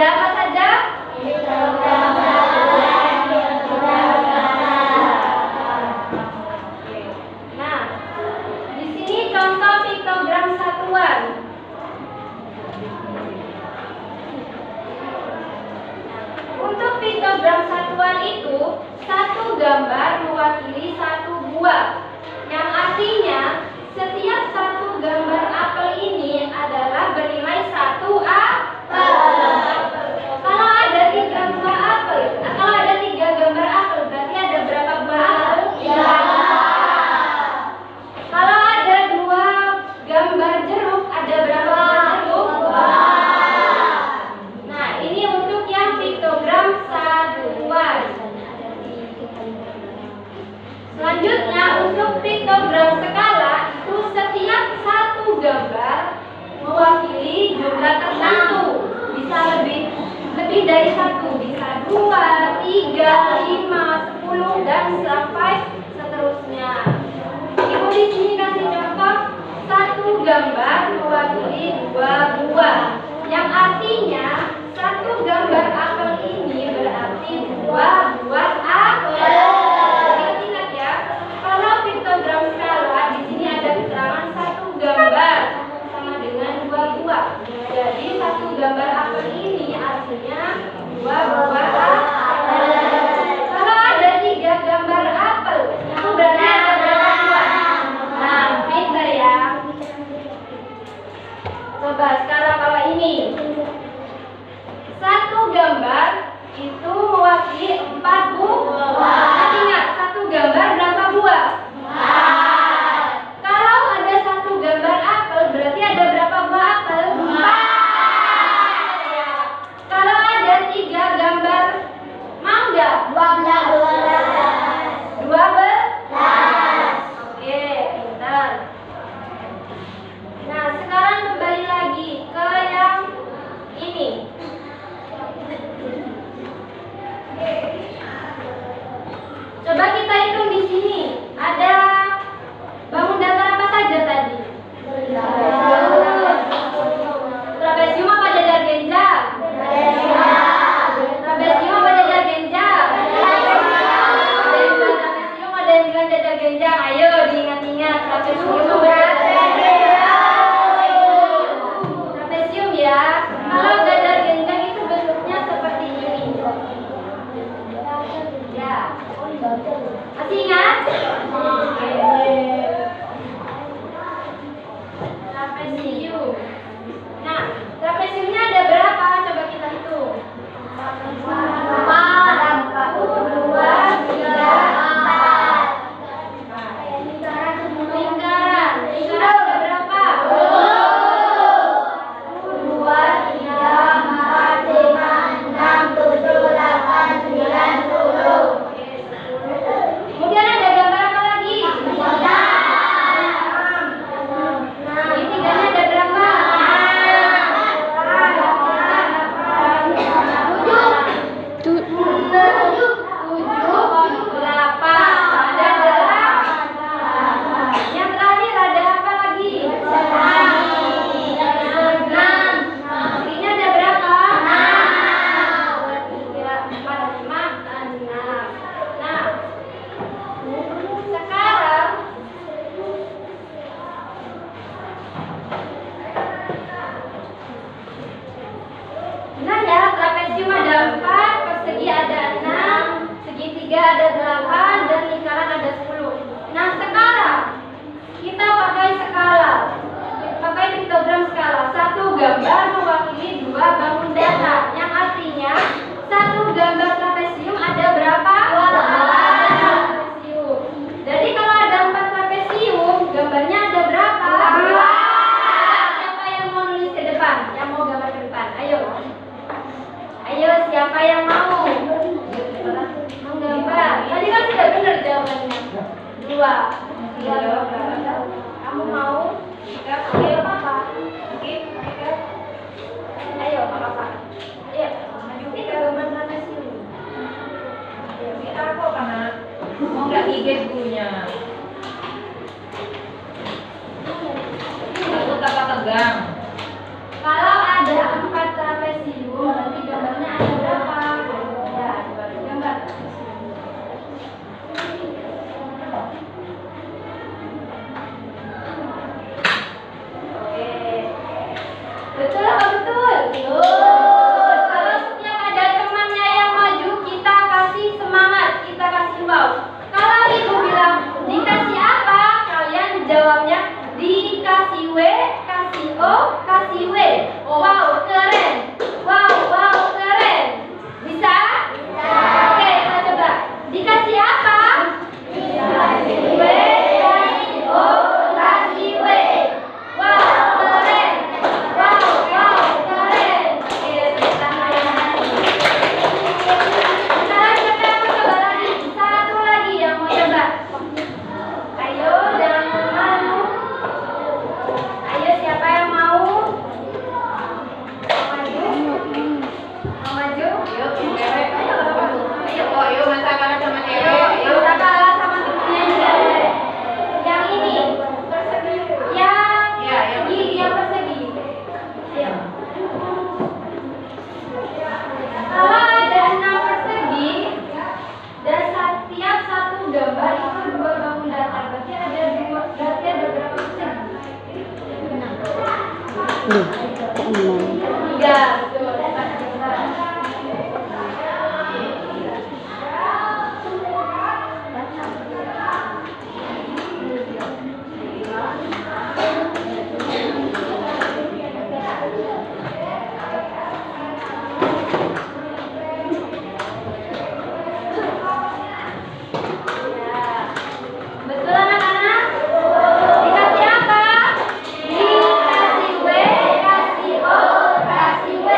Ada apa saja? Nah, di sini contoh piktogram satuan. Untuk piktogram satuan itu, satu gambar mewakili satu buah, yang artinya setiap satu gambar apel ini adalah bernilai 1 apel. Kalau ada 3 buah apel, kalau ada 3 gambar apel, berarti ada berapa buah apel? 3. Kalau ada 2 gambar jeruk, ada berapa buah jeruk? 2. Nah, ini untuk yang piktogram satuan. Selanjutnya untuk piktogram skala itu setiap satu gambar mewakili jumlah tertentu, bisa lebih dari 1, bisa 2, 3, 5, 10 dan sampai seterusnya. Ibu di sini kasih contoh satu gambar mewakili 2 buah, yang artinya satu gambar apel ini berarti 2 buah apel. Ingat ya, kalau piktogram skala di sini ada keterangan satu gambar sama dengan 2 buah. Jadi satu gambar apel ini artinya 2 buah apel. Kalau ada 3 gambar apel, itu berarti ada berapa buah? Nah, pintar ya. Coba sekarang kalau ini satu gambar itu mewakili 4 buah. Ingat, satu gambar berapa buah? 4. Kalau ada satu gambar apel, berarti ada berapa buah apel? 4. Ya. Kalau ada 3 gambar mangga, 12. 12. Oke, pintar. Nah, sekarang kembali lagi ke yang ini. Coba kita hitung di sini. Ada bangun datar apa saja tadi? Trapesium apa jajar genjal? Trapesium apa jajar genjal? Ada yang bilang trapesium, ada yang bilang jajar genjal. Ayo diingat-ingat trapesium. Trapesium ya. Kalau jajar genjal itu bentuknya seperti ini. Ya. Masih ingat? Trapesium. Nah, trapesiumnya ada berapa? Coba kita hitung. 4. Lingkaran ada berapa? 2, 3, 4, 5, 6, 7, 8, 9, 10. Kemudian ada gambar apa lagi? 3. Nah, ini tiganya ada berapa? 7, 8. Ada 8. Yang terakhir ada apa lagi? 6. Ini ada berapa? 2, 3, 4, 5, 6. Nah, sekarang benar ya, trapesium ada 4, persegi ada 6, segitiga ada 8, dan lingkaran ada 10. Nah, sekarang kita pakai skala, pakai piktogram skala. Satu gambar mewakili 2 bangun datar, yang artinya satu gambar trapesium ada berapa? 4 trapesium. Jadi kalau ada 4 trapesium, gambarnya ada berapa? 2. Siapa yang mau nulis ke depan? Yang mau gambar ke depan? Ayo. Ayo, siapa yang mau? Menggambar. Tadi kan sudah benar jawabannya. 2. Kamu mau? Oke, apa? Oke. Ayo, apa? Ayo, ini gambar trapesium. Kita kok karena mau nggak gigit gurunya. Takut apa tegang? Kalau ada 4 trapesium, berarti kasih W. Wow, keren. Wow, wow, keren. Bisa? Oke, kita coba. Dikasih apa? Dikasih W, kasih O, kasih W. Wow, keren. Wow, wow, keren. Oke, tepuk tangan. Sekarang siapa yang mau coba lagi? Satu lagi yang mau coba. Ayo, jangan malu. Ayo, siapa yang mau? Mau maju? Mau maju? Yuk, cewek. Ayo, kok, yuk masa kalah sama cewek. Ayo, kita kalah sama temennya cewek. Yang ini. Yang persegi, yang persegi. Ayo. Kalau ada 6 persegi dan setiap satu gambar itu 2 bangun datar, berarti ada berapa persegi? 3. Betul. Betul anak-anak? Dikasih apa? Dikasih W, kasih O, kasih W.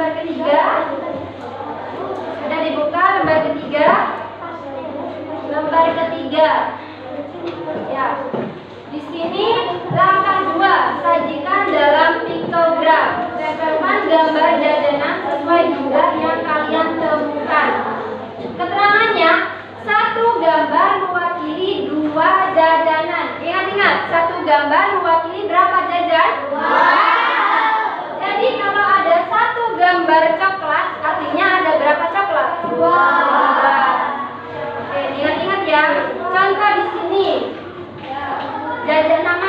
lembar ketiga. Sudah dibuka lembar ketiga. Lembar ketiga. Ya. Di sini langkah 2, sajikan dalam piktogram. Tempelkan gambar jajanan sesuai jumlah yang kalian temukan. Keterangannya, satu gambar mewakili 2 jajanan. Ingat-ingat, satu gambar mewakili berapa jajan? Jadi kalau ada satu gambar coklat, artinya ada berapa coklat? 2. Oke, ingat-ingat ya. Contoh di sini. Nama